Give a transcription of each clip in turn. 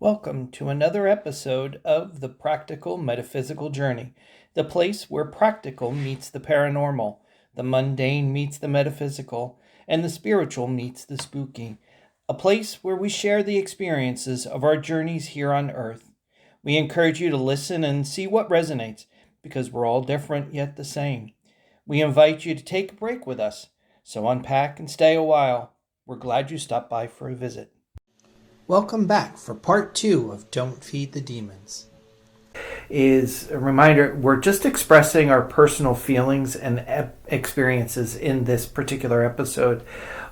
Welcome to another episode of The Practical Metaphysical Journey, the place where practical meets the paranormal, the mundane meets the metaphysical, and the spiritual meets the spooky. A place where we share the experiences of our journeys here on Earth. We encourage you to listen and see what resonates, because we're all different yet the same. We invite you to take a break with us, so unpack and stay a while. We're glad you stopped by for a visit. Welcome back for part 2 of Don't Feed the Demons. Is a reminder, we're just expressing our personal feelings and experiences in this particular episode.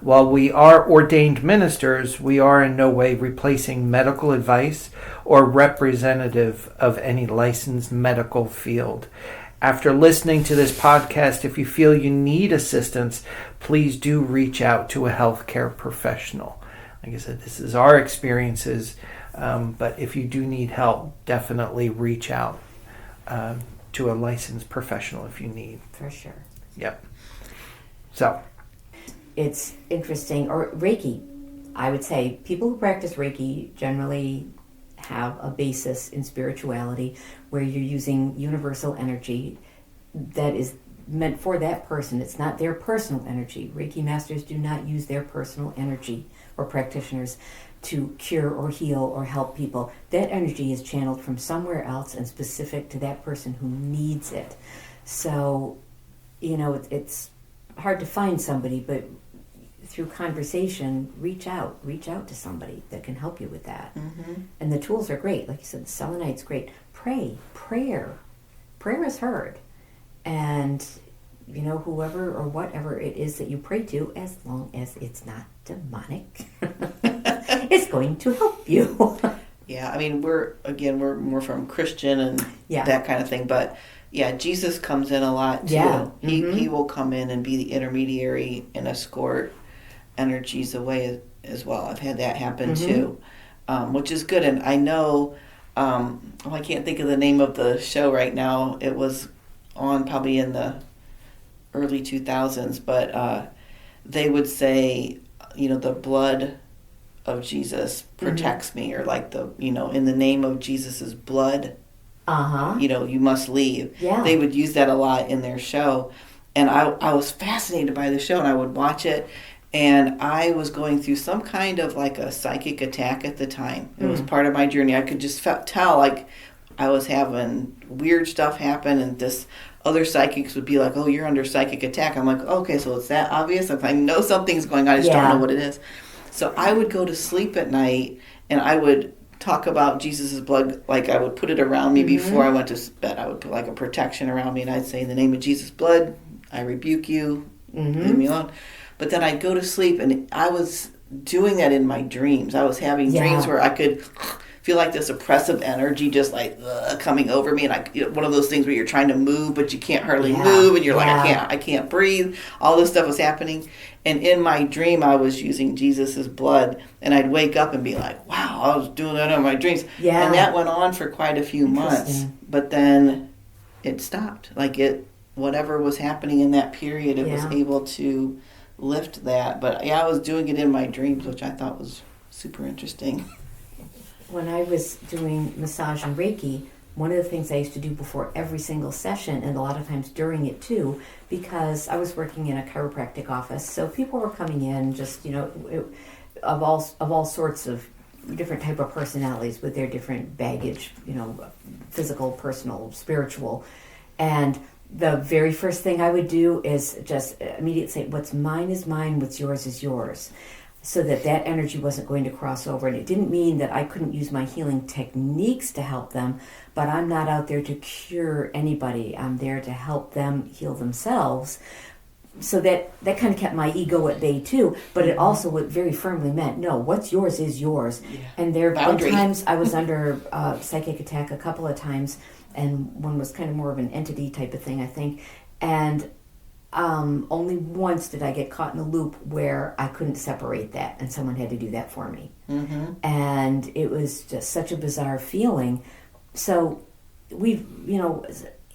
While we are ordained ministers, we are in no way replacing medical advice or representative of any licensed medical field. After listening to this podcast, if you feel you need assistance, please do reach out to a healthcare professional. Like I said, this is our experiences, but if you do need help, definitely reach out to a licensed professional if you need. For sure. Yep. So. It's interesting. Or Reiki, I would say people who practice Reiki generally have a basis in spirituality where you're using universal energy that is meant for that person. It's not their personal energy. Reiki masters do not use their personal energy, or practitioners, to cure or heal or help people. That energy is channeled from somewhere else and specific to that person who needs it. So, it's hard to find somebody, but through conversation, reach out to somebody that can help you with that. Mm-hmm. And the tools are great. Like you said, the selenite's great. Prayer is heard. And whoever or whatever it is that you pray to, as long as it's not demonic, it's going to help you. Yeah, I mean, we're more from Christian and that kind of thing, but Jesus comes in a lot too. Yeah. He will come in and be the intermediary and escort energies away as well. I've had that happen too, which is good. And I know, I can't think of the name of the show right now. It was on probably in the early 2000s, but they would say, the blood of Jesus protects me, or like in the name of Jesus's blood, you must leave. Yeah. They would use that a lot in their show. And I was fascinated by the show, and I would watch it, and I was going through some kind of like a psychic attack at the time. It was part of my journey. I could just tell like I was having weird stuff happen, and this other psychics would be like, "Oh, you're under psychic attack." I'm like, "Okay, so it's that obvious? Like, I know something's going on. I just don't know what it is." So I would go to sleep at night, and I would talk about Jesus' blood. Like, I would put it around me before I went to bed. I would put like a protection around me, and I'd say, "In the name of Jesus' blood, I rebuke you. Leave me alone." But then I'd go to sleep, and I was doing that in my dreams. I was having dreams where I could feel like this oppressive energy just like coming over me, and one of those things where you're trying to move but you can't hardly move, and you're like, I can't breathe. All this stuff was happening, and in my dream I was using Jesus's blood, and I'd wake up and be like, wow, I was doing that in my dreams. And that went on for quite a few months, but then it stopped. Like whatever was happening in that period, it was able to lift that. But I was doing it in my dreams, which I thought was super interesting. When I was doing massage and Reiki, one of the things I used to do before every single session, and a lot of times during it too, because I was working in a chiropractic office, so people were coming in just, of all sorts of different type of personalities with their different baggage, physical, personal, spiritual. And the very first thing I would do is just immediately say, what's mine is mine, what's yours is yours. So that energy wasn't going to cross over. And it didn't mean that I couldn't use my healing techniques to help them, but I'm not out there to cure anybody. I'm there to help them heal themselves. So that kind of kept my ego at bay too, but it also very firmly meant, no, what's yours is yours. Yeah. And there were times I was under psychic attack a couple of times, and one was kind of more of an entity type of thing, I think. And only once did I get caught in a loop where I couldn't separate that, and someone had to do that for me. And it was just such a bizarre feeling. So we've,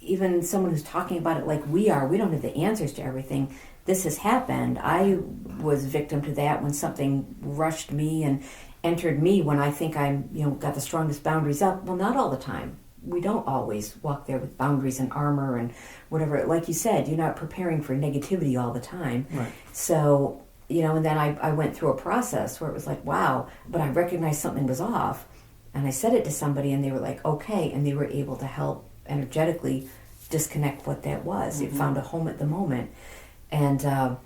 even someone who's talking about it like we don't have the answers to everything. This has happened. I was victim to that when something rushed me, and entered me when I think I'm, got the strongest boundaries up. Well, not all the time. We don't always walk there with boundaries and armor and whatever. Like you said, you're not preparing for negativity all the time. Right. So, and then I went through a process where it was like, wow, but I recognized something was off. And I said it to somebody and they were like, okay. And they were able to help energetically disconnect what that was. It found a home at the moment. And,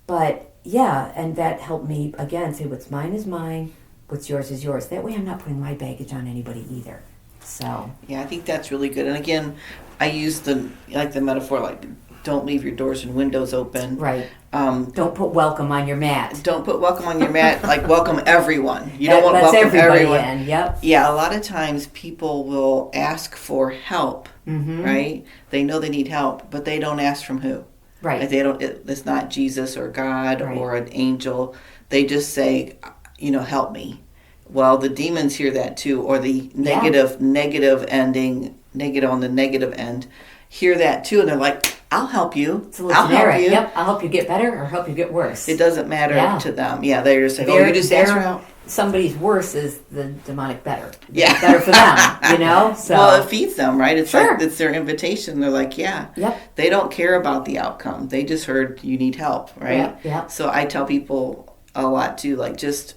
but yeah, and that helped me, again, say what's mine is mine, what's yours is yours. That way I'm not putting my baggage on anybody either. So. Yeah, I think that's really good. And again, I use the metaphor, like, don't leave your doors and windows open. Right. Don't put welcome on your mat. Don't put welcome on your mat. Like, welcome everyone. You don't want to welcome everybody everyone. In. Yep. Yeah, a lot of times people will ask for help, right? They know they need help, but they don't ask from who. Right. Like it's not Jesus or God or an angel. They just say, help me. Well, the demons hear that too, or the negative ending, negative on the negative end, hear that too, and they're like, I'll help you. It's a little generic. Yep, I'll help you get better or help you get worse. It doesn't matter to them. Yeah, they're just like, you just ask for help. Somebody's worse is the demonic better. Yeah. Better for them, So. Well, it feeds them, right? It's like, it's their invitation. They're like, yep. They don't care about the outcome. They just heard you need help, right? Yeah. So I tell people a lot too, like, just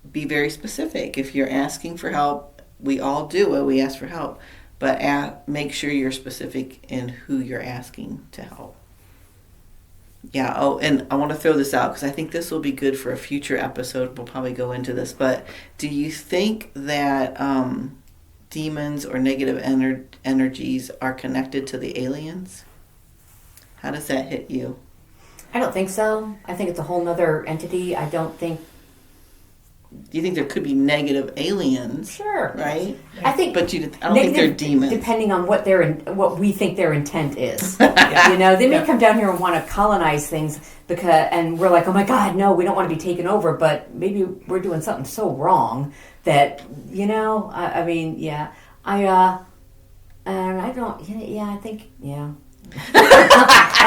be very specific. If you're asking for help, we all do it. We ask for help. But make sure you're specific in who you're asking to help. Yeah, and I want to throw this out because I think this will be good for a future episode. We'll probably go into this. But do you think that demons or negative energies are connected to the aliens? How does that hit you? I don't think so. I think it's a whole nother entity. I don't think... Do you think there could be negative aliens? Sure. Right? I think, but I don't think they're demons. Depending on what we think their intent is. They may come down here and want to colonize things and we're like, oh my God, no, we don't want to be taken over. But maybe we're doing something so wrong that I think.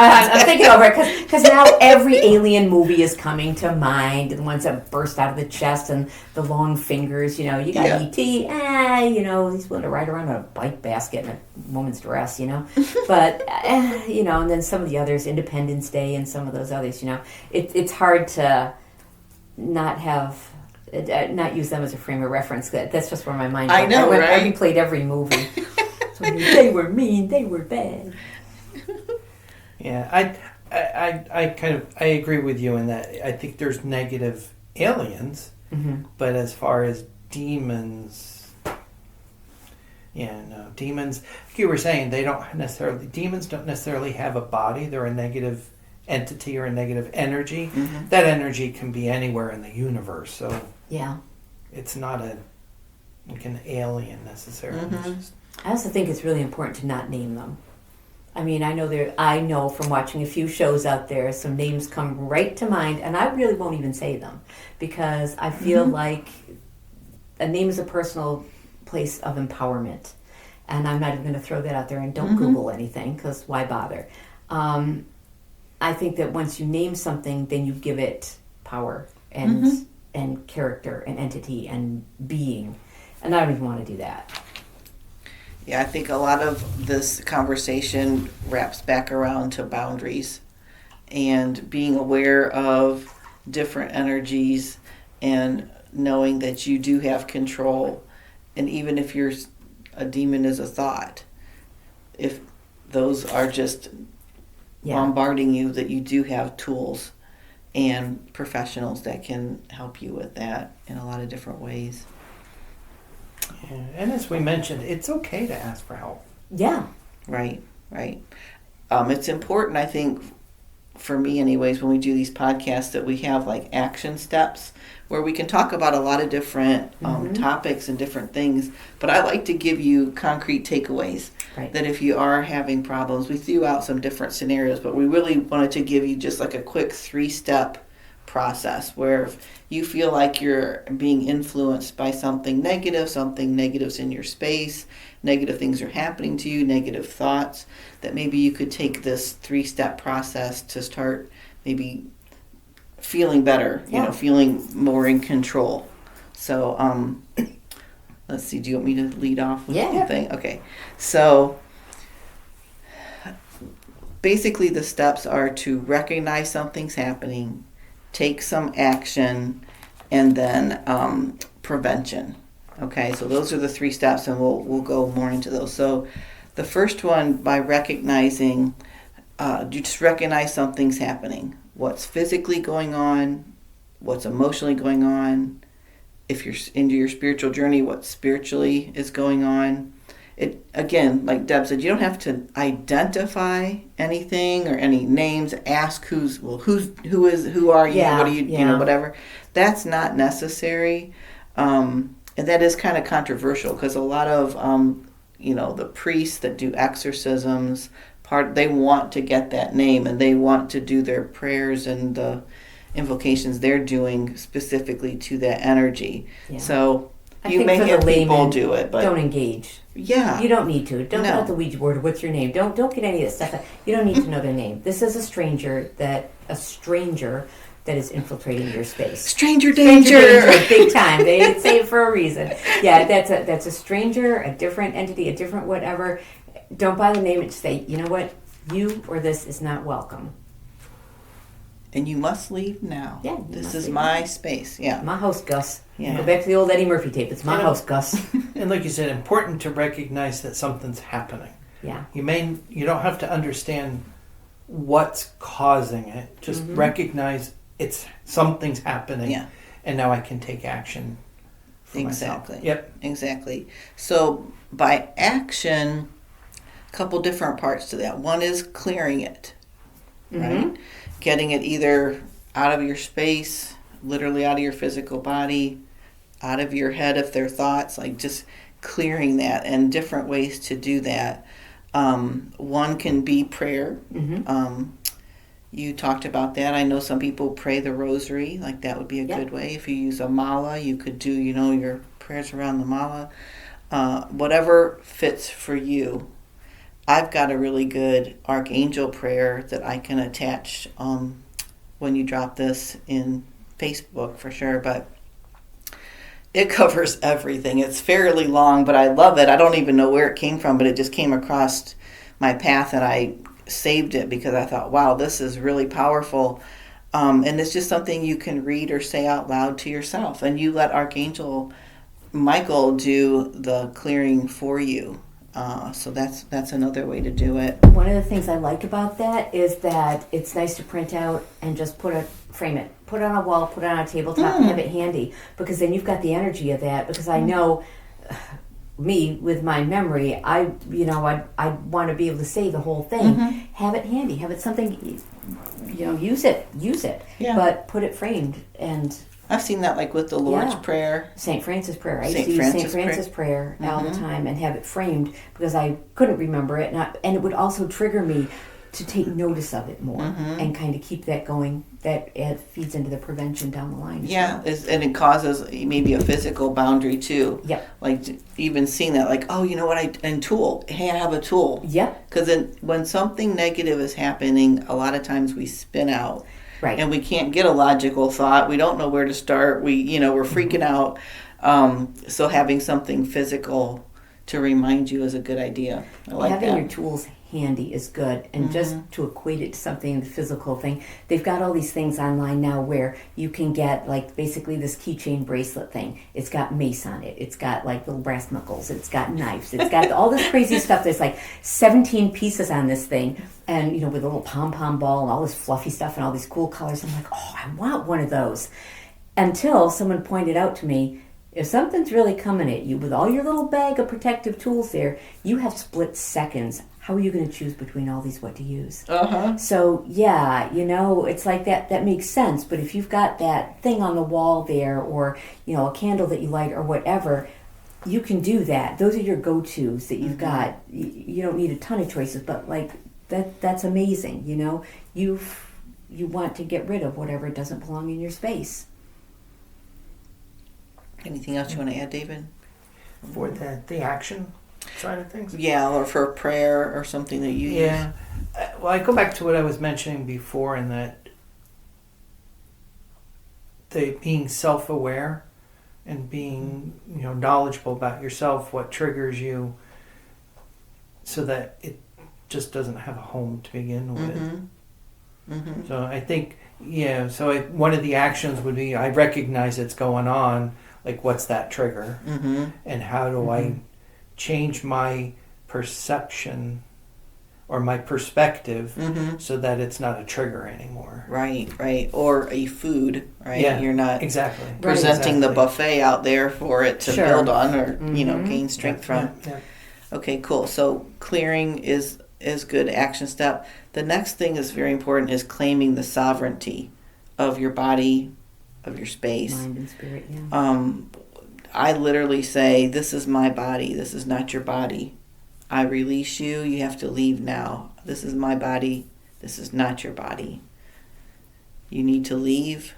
I'm thinking over it because now every alien movie is coming to mind. The ones that burst out of the chest and the long fingers. You got E.T. He's willing to ride around on a bike basket in a woman's dress. But and then some of the others, Independence Day, and some of those others. It's hard to not use them as a frame of reference. That's just where my mind goes. I know, right? I replayed every movie. So they were mean. They were bad. Yeah, I agree with you in that. I think there's negative aliens, but as far as demons, demons. Like you were saying, demons don't necessarily have a body. They're a negative entity or a negative energy. That energy can be anywhere in the universe. So it's not like an alien necessarily. I also think it's really important to not name them. I mean, I know from watching a few shows out there, some names come right to mind, and I really won't even say them because I feel like a name is a personal place of empowerment, and I'm not even going to throw that out there. And don't Google anything because why bother? I think that once you name something, then you give it power and character and entity and being, and I don't even want to do that. Yeah, I think a lot of this conversation wraps back around to boundaries and being aware of different energies and knowing that you do have control. And even if a demon is a thought, if those are just bombarding you, that you do have tools and professionals that can help you with that in a lot of different ways. Yeah. And as we mentioned, it's okay to ask for help. Yeah. Right. It's important, I think, for me anyways, when we do these podcasts, that we have like action steps where we can talk about a lot of different topics and different things. But I like to give you concrete takeaways. Right. That if you are having problems, we threw out some different scenarios, but we really wanted to give you just like a quick 3-step process where if you feel like you're being influenced by something negative's in your space, negative things are happening to you, negative thoughts, that maybe you could take this 3-step process to start maybe feeling better, feeling more in control. So, let's see, do you want me to lead off with anything? Okay. So, basically the steps are to recognize something's happening, take some action, and then prevention. Okay, so those are the 3 steps, and we'll go more into those. So the first one, by recognizing, you just recognize something's happening. What's physically going on, what's emotionally going on. If you're into your spiritual journey, what spiritually is going on. It, again, like Deb said, you don't have to identify anything or any names. Ask who are you? What are you? You know, whatever. That's not necessary, and that is kind of controversial because a lot of the priests that do exorcisms, they want to get that name and they want to do their prayers and the invocations they're doing specifically to that energy. Yeah. So you may hear people do it, but don't engage. Yeah, you don't need to. Don't put out the Ouija board. What's your name? Don't get any of that stuff. You don't need to know their name. This is a stranger that is infiltrating your space. Stranger danger, big time. They say it for a reason. Yeah, that's a stranger, a different entity, a different whatever. Don't buy the name and say, you know what, you or this is not welcome. And you must leave now. Yeah, this is my space. Yeah, my house, Gus. Yeah. Go back to the old Eddie Murphy tape. It's my house, Gus. And like you said, important to recognize that something's happening. Yeah. You don't have to understand what's causing it. Just recognize something's happening. Yeah. And now I can take action. Exactly. Myself. Yep. Exactly. So by action, a couple different parts to that. One is clearing it, right? Getting it either out of your space, literally out of your physical body, out of your head if they're thoughts, like just clearing that, and different ways to do that. One can be prayer. You talked about that. I know some people pray the rosary, like that would be a good way. If you use a mala, you could do, your prayers around the mala. Whatever fits for you. I've got a really good archangel prayer that I can attach when you drop this in Facebook for sure, but it covers everything. It's fairly long, but I love it. I don't even know where it came from, but it just came across my path and I saved it because I thought, wow, this is really powerful. And it's just something you can read or say out loud to yourself, and you let Archangel Michael do the clearing for you. So that's another way to do it. One of the things I like about that is that it's nice to print out and just frame it. Put it on a wall, put it on a tabletop, and have it handy, because then you've got the energy of that. Because I know me with my memory, I want to be able to say the whole thing. Have it handy. Have it something, use it. Yeah. But put it framed. And I've seen that like with the Lord's Prayer. St. Francis Prayer. I used to use St. Francis Prayer all the time and have it framed because I couldn't remember it. And it would also trigger me to take notice of it more and kind of keep that going. That feeds into the prevention down the line. Yeah, and it causes maybe a physical boundary too. Yep. Like even seeing that, like, oh, you know what, tool. Hey, I have a tool. Yep. Because then when something negative is happening, a lot of times we spin out. Right. And we can't get a logical thought. We don't know where to start. We're freaking out. So having something physical to remind you is a good idea. I like having that. Your tools handy is good. And just to equate it to something, the physical thing, they've got all these things online now where you can get like basically this keychain bracelet thing. It's got mace on it. It's got like little brass knuckles. It's got knives. It's got all this crazy stuff. There's like 17 pieces on this thing. And, with a little pom-pom ball and all this fluffy stuff and all these cool colors. I'm like, oh, I want one of those. Until someone pointed out to me, if something's really coming at you with all your little bag of protective tools there, you have split seconds. How are you going to choose between all these what to use? So, yeah, it's like that makes sense. But if you've got that thing on the wall there or, a candle that you light or whatever, you can do that. Those are your go-tos that you've got. You don't need a ton of choices, but like that's amazing. You want to get rid of whatever doesn't belong in your space. Anything else you want to add, David? For the action side of things? Yeah, or for prayer or something that you use. Yeah. Well, I go back to what I was mentioning before in that being self-aware and being, knowledgeable about yourself, what triggers you, so that it just doesn't have a home to begin with. Mm-hmm. Mm-hmm. So I think, one of the actions would be, I recognize it's going on, like what's that trigger? Mm-hmm. And how do I change my perception or my perspective so that it's not a trigger anymore. Right. Or a food, right? Yeah, you're not exactly presenting the buffet out there for it to build on or, gain strength from. Yeah. Okay, cool. So clearing is good action step. The next thing is very important is claiming the sovereignty of your body, of your space. Mind and spirit, yeah. I literally say, this is my body. This is not your body. I release you. You have to leave now. This is my body. This is not your body. You need to leave.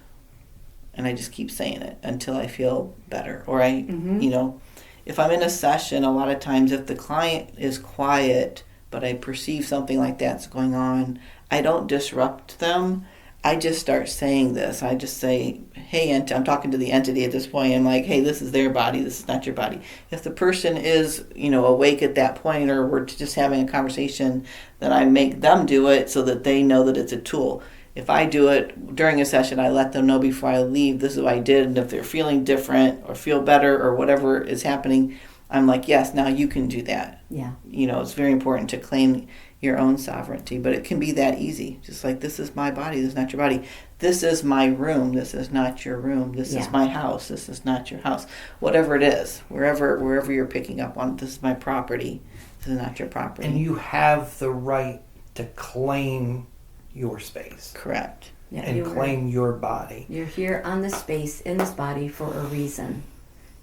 And I just keep saying it until I feel better. Or if I'm in a session, a lot of times if the client is quiet, but I perceive something like that's going on, I don't disrupt them. I just start saying this. I just say, hey, I'm talking to the entity at this point. I'm like, hey, this is their body. This is not your body. If the person is, awake at that point, or we're just having a conversation, then I make them do it so that they know that it's a tool. If I do it during a session, I let them know before I leave, this is what I did. And if they're feeling different or feel better or whatever is happening, I'm like, yes, now you can do that. Yeah. It's very important to claim your own sovereignty, but it can be that easy. Just like, this is my body, this is not your body. This is my room, this is not your room. This is my house, this is not your house. Whatever it is, wherever you're picking up on, this is my property, this is not your property. And you have the right to claim your space. Correct. Yeah, and claim your body. You're here on this space, in this body, for a reason.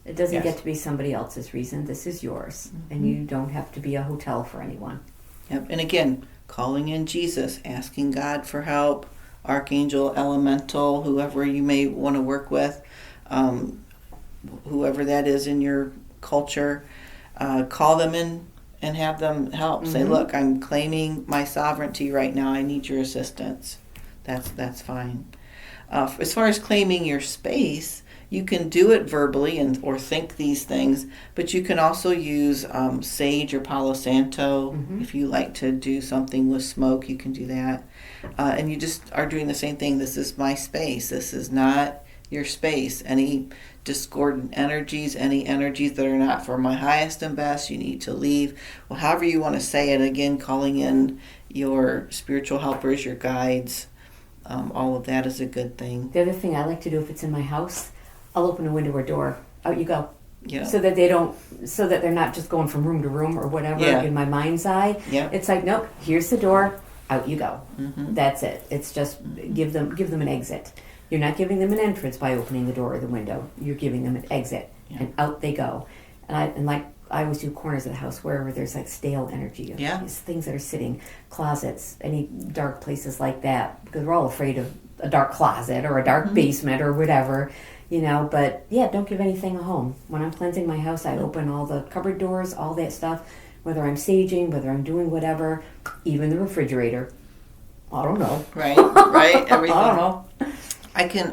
It doesn't get to be somebody else's reason. This is yours. And you don't have to be a hotel for anyone. Yep. And again, calling in Jesus, asking God for help, Archangel, Elemental, whoever you may want to work with, whoever that is in your culture, call them in and have them help. Say, look, I'm claiming my sovereignty right now. I need your assistance. That's fine. As far as claiming your space, you can do it verbally or think these things, but you can also use sage or Palo Santo. If you like to do something with smoke, you can do that. And you just are doing the same thing. This is my space. This is not your space. Any discordant energies, any energies that are not for my highest and best, you need to leave. Well, however you want to say it, again, calling in your spiritual helpers, your guides, all of that is a good thing. The other thing I like to do if it's in my house, I'll open a window or door. Out you go. Yeah. So that they're not just going from room to room or whatever in my mind's eye. Yeah. It's like, nope, here's the door, out you go. That's it. It's just give them an exit. You're not giving them an entrance by opening the door or the window. You're giving them an exit, and out they go. And I always do corners of the house wherever there's like stale energy. These things that are sitting, closets, any dark places like that, because we're all afraid of a dark closet or a dark basement or whatever. But don't give anything a home. When I'm cleansing my house, I open all the cupboard doors, all that stuff, whether I'm saging, whether I'm doing whatever, even the refrigerator. I don't know. Right, everything. I don't know.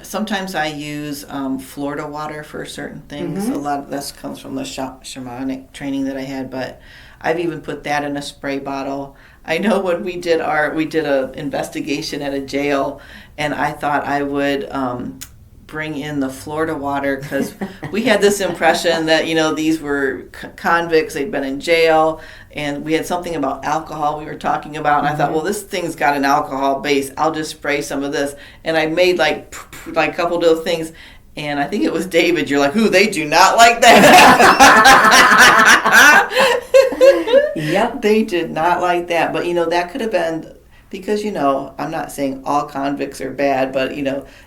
Sometimes I use Florida water for certain things. A lot of this comes from the shamanic training that I had, but I've even put that in a spray bottle. I know when we did a investigation at a jail, and I thought I would bring in the Florida water because we had this impression that these were convicts, they'd been in jail, and we had something about alcohol we were talking about, and I thought, well, this thing's got an alcohol base, I'll just spray some of this, and I made like a couple of those things, and I think it was David, you're like, ooh, they do not like that. Yep. They did not like that, but that could have been because, I'm not saying all convicts are bad, but,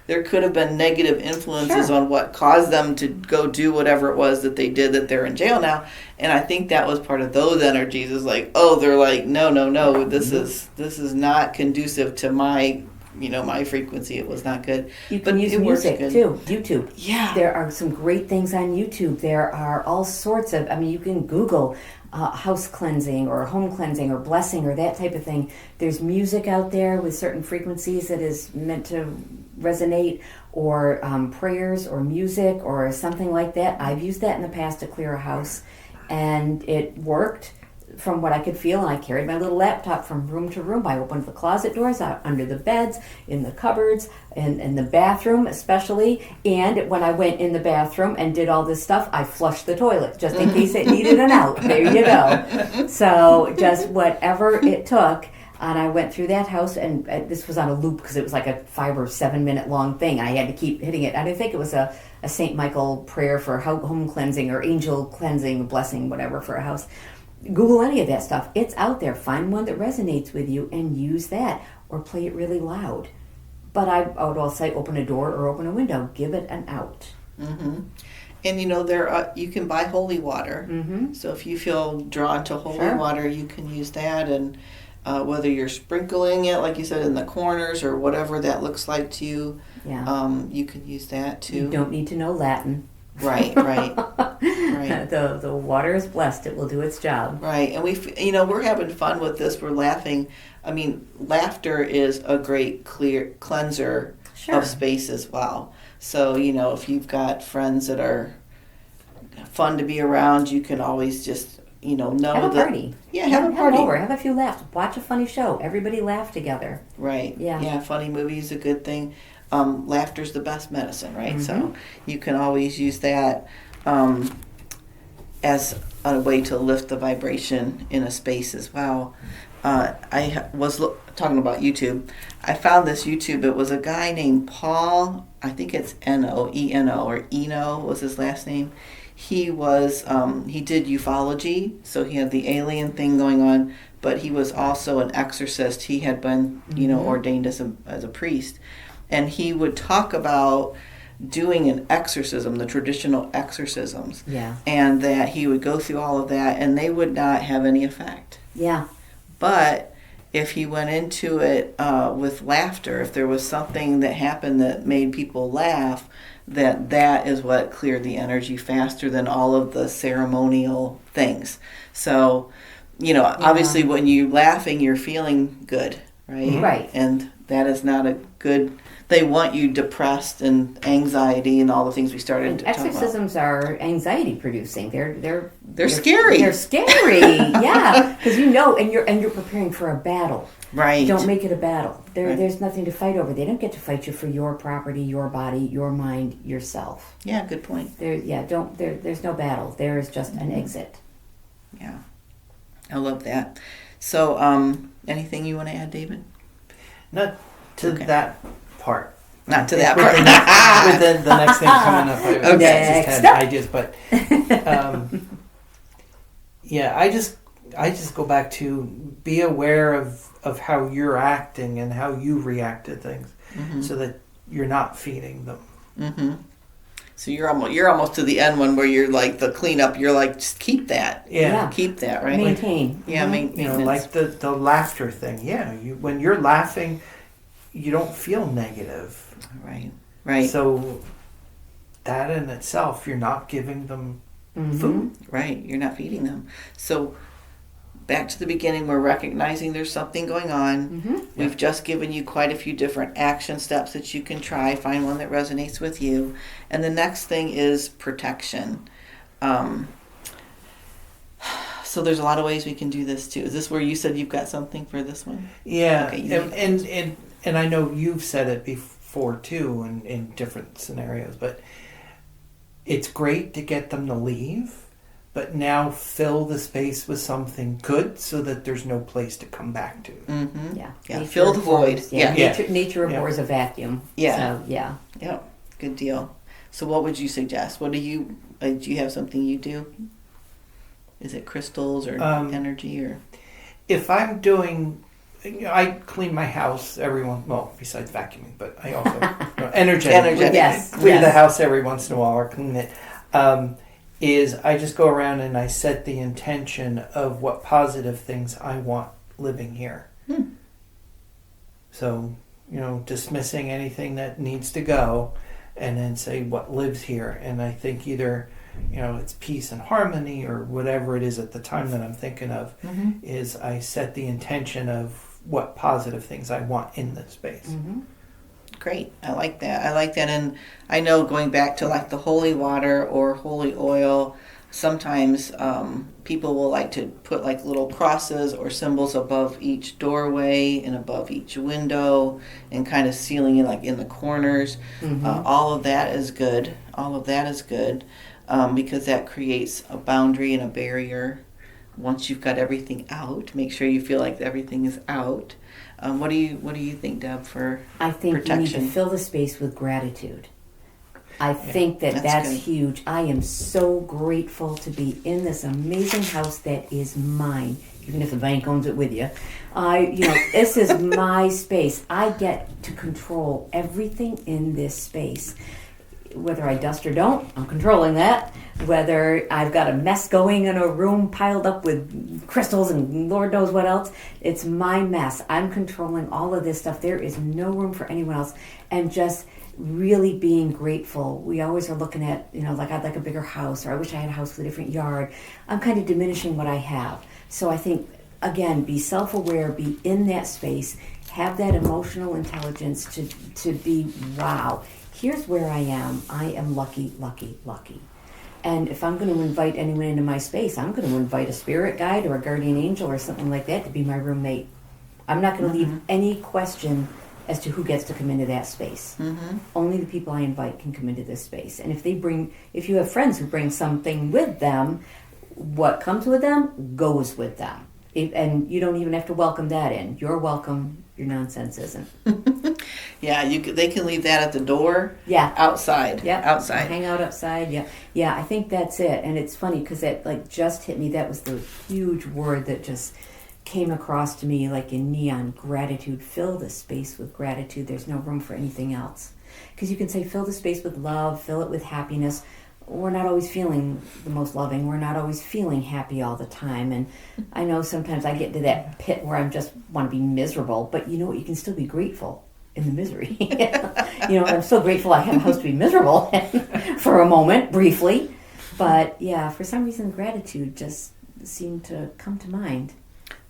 there could have been negative influences on what caused them to go do whatever it was that they did, that they're in jail now. And I think that was part of those energies is like, oh, they're like, no, this is not conducive to my my frequency, it was not good. You can use music too. YouTube. Yeah. There are some great things on YouTube. There are all sorts of, you can Google house cleansing or home cleansing or blessing or that type of thing. There's music out there with certain frequencies that is meant to resonate, or prayers or music or something like that. I've used that in the past to clear a house, and it worked from what I could feel, and I carried my little laptop from room to room. I opened the closet doors, out under the beds, in the cupboards, and in the bathroom especially. And when I went in the bathroom and did all this stuff, I flushed the toilet just in case it needed an out. There you go. So just whatever it took. And I went through that house, and this was on a loop because it was like a 5 or 7 minute long thing. I had to keep hitting it. And I think it was a St. Michael prayer for home cleansing or angel cleansing, blessing, whatever, for a house. Google any of that stuff. It's out there. Find one that resonates with you and use that, or play it really loud. But I would also say open a door or open a window. Give it an out. Mm-hmm. And there you can buy holy water. Mm-hmm. So if you feel drawn to holy Sure. water, you can use that. And whether you're sprinkling it, like you said, in the corners or whatever that looks like to you, you can use that too. You don't need to know Latin. Right. The water is blessed. It will do its job. Right. And we're having fun with this. We're laughing. Laughter is a great cleanser of space as well. So, if you've got friends that are fun to be around, you can always just, know have a party. Yeah, have a party. Have over. Have a few laughs. Watch a funny show. Everybody laugh together. Right. Yeah. Yeah, funny movies a good thing. Laughter's the best medicine, right? Mm-hmm. So you can always use that as a way to lift the vibration in a space as well. I was talking about YouTube. I found this YouTube. It was a guy named Paul, I think it's Eno, or Eno was his last name. He was, he did ufology, so he had the alien thing going on, but he was also an exorcist. He had been, ordained as a priest. And he would talk about doing an exorcism, the traditional exorcisms. Yeah. And that he would go through all of that, and they would not have any effect. Yeah. But if he went into it with laughter, if there was something that happened that made people laugh, that is what cleared the energy faster than all of the ceremonial things. So, obviously when you're laughing, you're feeling good, right? Right. And that is not a good... They want you depressed and anxiety and all the things we started to talk about. Exorcisms are anxiety producing. They're scary. They're scary. Yeah, because and you're preparing for a battle. Right. Don't make it a battle. There's nothing to fight over. They don't get to fight you for your property, your body, your mind, yourself. Yeah, good point. There's no battle. There is just an exit. Yeah, I love that. So, anything you want to add, David? Not to that part. Not to that part. With the next thing coming up, I just had ideas, but I just go back to be aware of how you're acting and how you react to things, so that you're not feeding them. Mm-hmm. So you're almost to the end one where you're like the cleanup. You're like, just keep that. Yeah. Keep that, right? Maintain. Yeah, maintenance. Like the laughter thing. Yeah, when you're laughing, you don't feel negative. Right. So that in itself, you're not giving them food. Right, you're not feeding them. So back to the beginning, we're recognizing there's something going on. Mm-hmm. We've just given you quite a few different action steps that you can try. Find one that resonates with you. And the next thing is protection. So there's a lot of ways we can do this too. Is this where you said you've got something for this one? Yeah, okay, and I know you've said it before too in different scenarios, but it's great to get them to leave, but now fill the space with something good so that there's no place to come back to. Mm-hmm. Yeah. Fill the void. Nature abhors a vacuum. Yeah. So, yeah. Yeah. Good deal. So what would you suggest? Do you have something you do? Is it crystals or energy or? If I'm doing, I clean my house besides vacuuming, but I also energetic. Yes. Clean the house every once in a while or clean it. Is I just go around and I set the intention of what positive things I want living here. So dismissing anything that needs to go, and then say what lives here. And I think either, it's peace and harmony or whatever it is at the time that I'm thinking of, is I set the intention of what positive things I want in the space. Great. I like that. And I know, going back to like the holy water or holy oil, sometimes people will like to put like little crosses or symbols above each doorway and above each window, and kind of sealing it like in the corners. All of that is good. Because that creates a boundary and a barrier. Once you've got everything out, make sure you feel like everything is out. What do you think, Deb, for I think protection? You need to fill the space with gratitude. I think that's huge. I am so grateful to be in this amazing house that is mine, even if the bank owns it with you. This is my space. I get to control everything in this space. Whether I dust or don't, I'm controlling that. Whether I've got a mess going in a room piled up with crystals and Lord knows what else, it's my mess. I'm controlling all of this stuff. There is no room for anyone else. And just really being grateful. We always are looking at, like I'd like a bigger house, or I wish I had a house with a different yard. I'm kind of diminishing what I have. So I think, again, be self-aware, be in that space, have that emotional intelligence to be, wow, here's where I am. I am lucky, lucky, lucky. And if I'm going to invite anyone into my space, I'm going to invite a spirit guide or a guardian angel or something like that to be my roommate. I'm not going to leave any question as to who gets to come into that space. Only the people I invite can come into this space. And if you have friends who bring something with them, what comes with them goes with them. And you don't even have to welcome that in. You're welcome. Your nonsense isn't. They can leave that at the door. Outside. Outside. Hang out outside. Yeah. I think that's it. And it's funny because that just hit me. That was the huge word that just came across to me like in neon. Gratitude. Fill the space with gratitude. There's no room for anything else. Because you can say fill the space with love, fill it with happiness. We're not always feeling the most loving. We're not always feeling happy all the time. And I know sometimes I get into that pit where I just want to be miserable. But you know what? You can still be grateful in the misery. I'm so grateful I have a house to be miserable for a moment, briefly. But for some reason, gratitude just seemed to come to mind.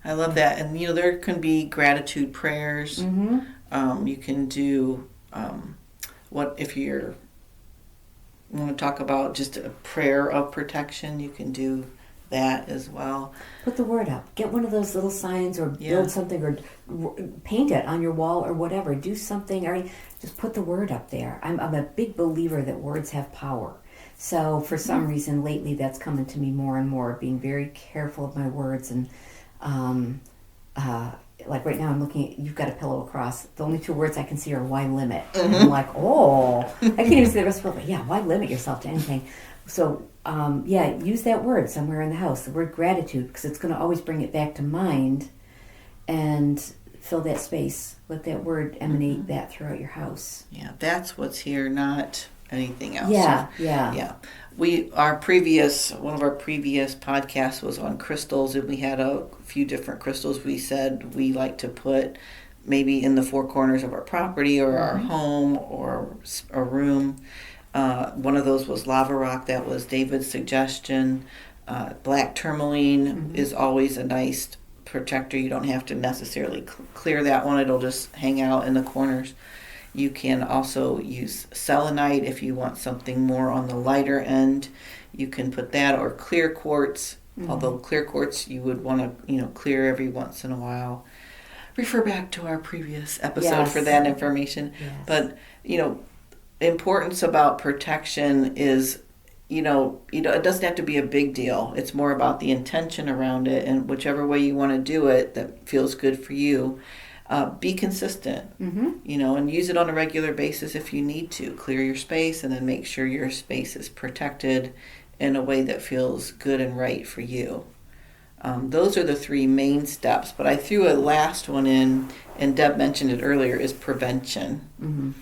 I love that. And, there can be gratitude prayers. You can do, if you want to talk about just a prayer of protection, you can do that as well. Put the word up. Get one of those little signs, or build something, or paint it on your wall, or whatever. Do something, or just put the word up there. I'm a big believer that words have power. So for some reason lately that's coming to me more and more, being very careful of my words. And like right now I'm looking at, you've got a pillow across. The only two words I can see are why limit. And I'm like, I can't even see the rest of it, but why limit yourself to anything? So use that word somewhere in the house, the word gratitude, because it's going to always bring it back to mind, and fill that space. Let that word emanate that throughout your house. Yeah, that's what's here, not anything else. Yeah. One of our previous podcasts was on crystals, and we had a few different crystals we said we like to put maybe in the four corners of our property or our home or a room. One of those was lava rock. That was David's suggestion. Black tourmaline is always a nice protector. You don't have to necessarily clear that one. It'll just hang out in the corners. You can also use selenite if you want something more on the lighter end. You can put that, or clear quartz. Although clear quartz you would want to clear every once in a while. Refer back to our previous episode for that information. Yes. But importance about protection is it doesn't have to be a big deal. It's more about the intention around it, and whichever way you want to do it that feels good for you. Be consistent, and use it on a regular basis if you need to. Clear your space, and then make sure your space is protected in a way that feels good and right for you. Those are the three main steps, but I threw a last one in, and Deb mentioned it earlier, is prevention.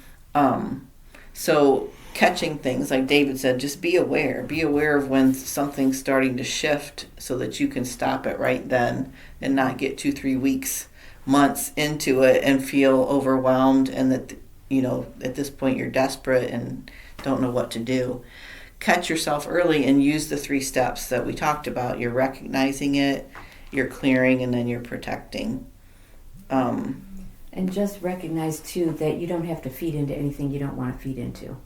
So catching things, like David said, just be aware of when something's starting to shift so that you can stop it right then and not get 2-3 weeks months into it and feel overwhelmed and that, at this point you're desperate and don't know what to do. Catch yourself early and use the 3 steps that we talked about. You're recognizing it, you're clearing, and then you're protecting. And just recognize, too, that you don't have to feed into anything you don't want to feed into.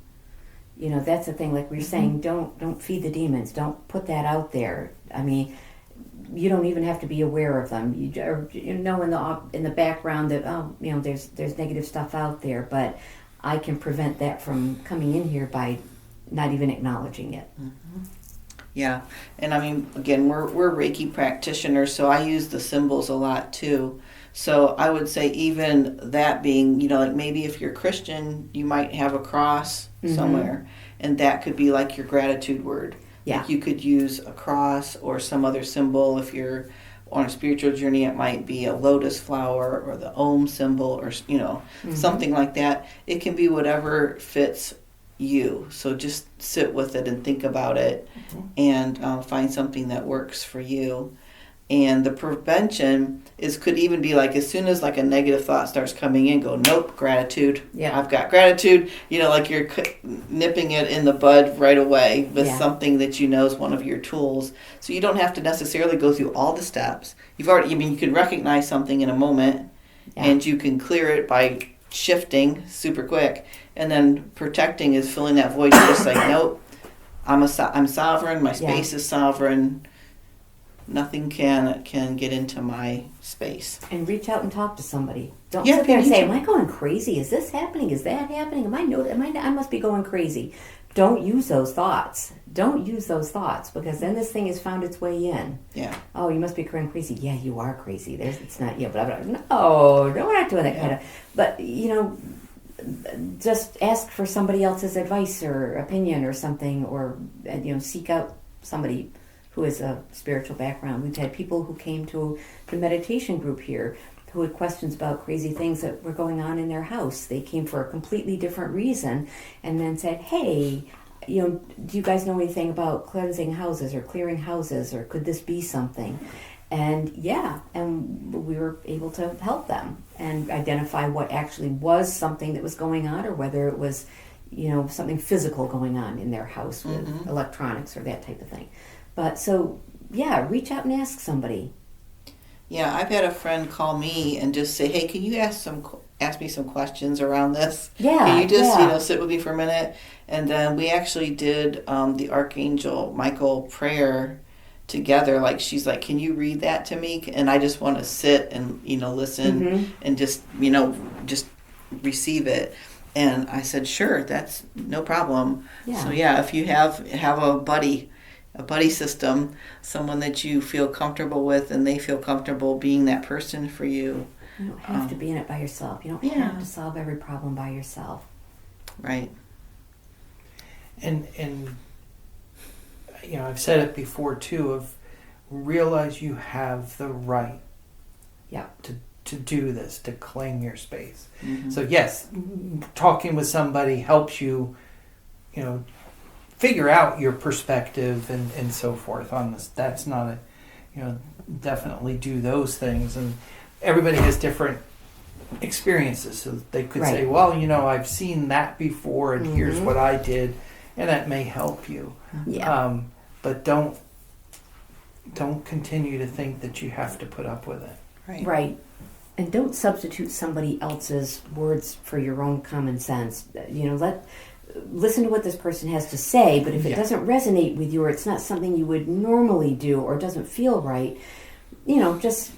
That's the thing, like we were saying, don't feed the demons. Don't put that out there. I mean, you don't even have to be aware of them. You know in the background that, there's negative stuff out there, but I can prevent that from coming in here by not even acknowledging it. Mm-hmm. Yeah, and I mean, again, we're Reiki practitioners, so I use the symbols a lot too. So I would say even that being, like maybe if you're Christian, you might have a cross somewhere, and that could be like your gratitude word. Yeah. Like you could use a cross or some other symbol. If you're on a spiritual journey, it might be a lotus flower or the Om symbol or, something like that. It can be whatever fits you. So just sit with it and think about it and find something that works for you. And the prevention could even be like as soon as like a negative thought starts coming in, go, nope, gratitude. Yeah. I've got gratitude. Like you're nipping it in the bud right away with something that is one of your tools. So you don't have to necessarily go through all the steps. You can recognize something in a moment and you can clear it by shifting super quick. And then protecting is filling that void, just like, nope, I'm sovereign, my space is sovereign. Nothing can get into my space. And reach out and talk to somebody. Don't sit there and say, am I going crazy? Is this happening? Is that happening? I must be going crazy. Don't use those thoughts. Don't use those thoughts, because then this thing has found its way in. Yeah. Oh, you must be going crazy. Yeah, you are crazy. It's not you. Blah, blah. No, we're not doing that kind of. But, just ask for somebody else's advice or opinion or something, or, seek out somebody who has a spiritual background. We've had people who came to the meditation group here who had questions about crazy things that were going on in their house. They came for a completely different reason and then said, hey, do you guys know anything about cleansing houses or clearing houses, or could this be something? And we were able to help them and identify what actually was something that was going on, or whether it was, something physical going on in their house with electronics or that type of thing. But reach out and ask somebody. Yeah, I've had a friend call me and just say, hey, can you ask me some questions around this? Yeah. Can you just, sit with me for a minute? And then we actually did the Archangel Michael prayer together. Like, she's like, can you read that to me? And I just want to sit and, listen and just, just receive it. And I said, sure, that's no problem. Yeah. So, if you have a buddy system, someone that you feel comfortable with and they feel comfortable being that person for you. You don't have to be in it by yourself. You don't have to solve every problem by yourself. Right. And I've said it before too, of realize you have the right to do this, to claim your space. Mm-hmm. So yes, talking with somebody helps you, figure out your perspective and so forth on this. That's not definitely do those things. And everybody has different experiences. So they could say, well, I've seen that before and here's what I did. And that may help you. Yeah. But don't continue to think that you have to put up with it. Right. And don't substitute somebody else's words for your own common sense. Listen to what this person has to say, but if it doesn't resonate with you, or it's not something you would normally do, or doesn't feel right, just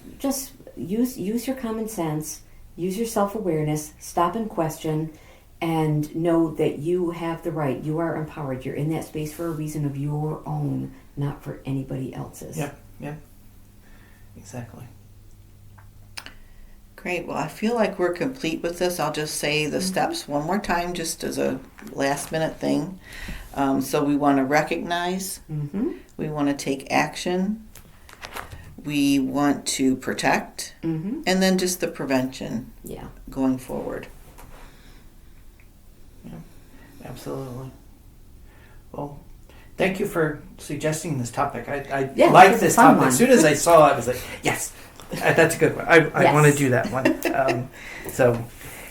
use your common sense, use your self-awareness, stop and question, and know that you have the right. You are empowered. You're in that space for a reason of your own, not for anybody else's. Yep. Exactly. Great. Well, I feel like we're complete with this. I'll just say the steps one more time, just as a last minute thing. So we want to recognize. We want to take action. We want to protect. And then just the prevention going forward. Yeah, absolutely. Well, thank you for suggesting this topic. I like this topic. As soon as I saw it, I was like, yes. That's a good one. I want to do that one.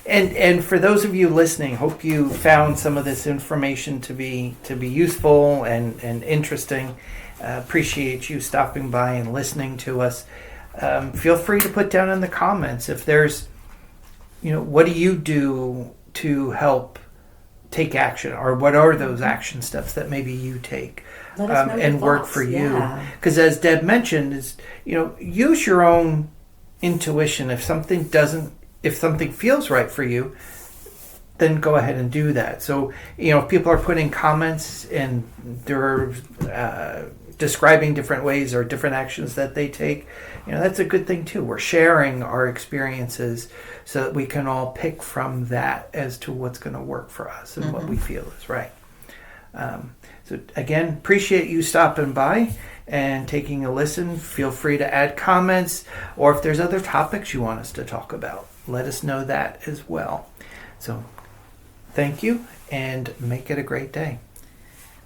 And for those of you listening, hope you found some of this information to be useful and interesting. Appreciate you stopping by and listening to us. Feel free to put down in the comments if there's, what do you do to help take action, or what are those action steps that maybe you take and work for you? Because as Deb mentioned, is use your own intuition. If something feels right for you, then go ahead and do that. So if people are putting comments and they're describing different ways or different actions that they take, that's a good thing too. We're sharing our experiences so that we can all pick from that as to what's going to work for us and what we feel is right. So again, appreciate you stopping by and taking a listen. Feel free to add comments, or if there's other topics you want us to talk about, let us know that as well. So thank you, and make it a great day.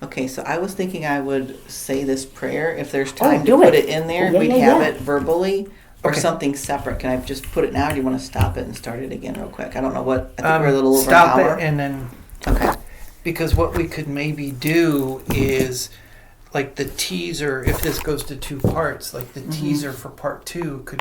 Okay, so I was thinking I would say this prayer. If there's time to put it in there, we'd have it verbally or something separate. Can I just put it now? Or do you want to stop it and start it again real quick? I don't know what. I think we're a little over an hour. Stop it and then. Okay. Because what we could maybe do is, like the teaser, if this goes to 2 parts, like the teaser for part 2 could